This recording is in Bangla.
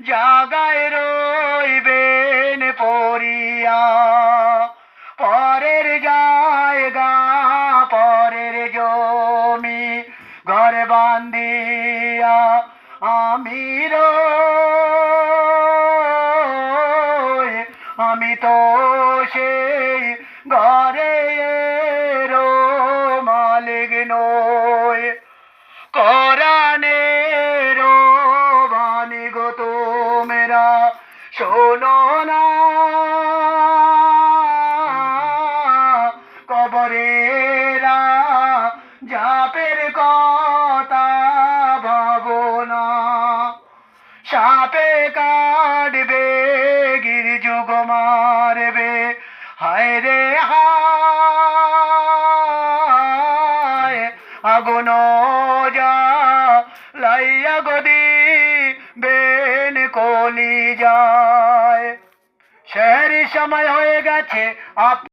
জাগায় রইবেন পড়িয়া। পরের জায়গা পরের জমি ঘর বান্ধিয়া আমি আমি তো সেই ঘরের মালিক নই। কোরআনের বাণী গো তোমরা শোনো না, কবরেরা জাপের কথা ভাবো না। সাপে কাটবে গির্যুগ মারবে, হায় রে হায় আগুন যা লাইয়া গদি বেন কলি যায়। শের সময় হয়ে গেছে।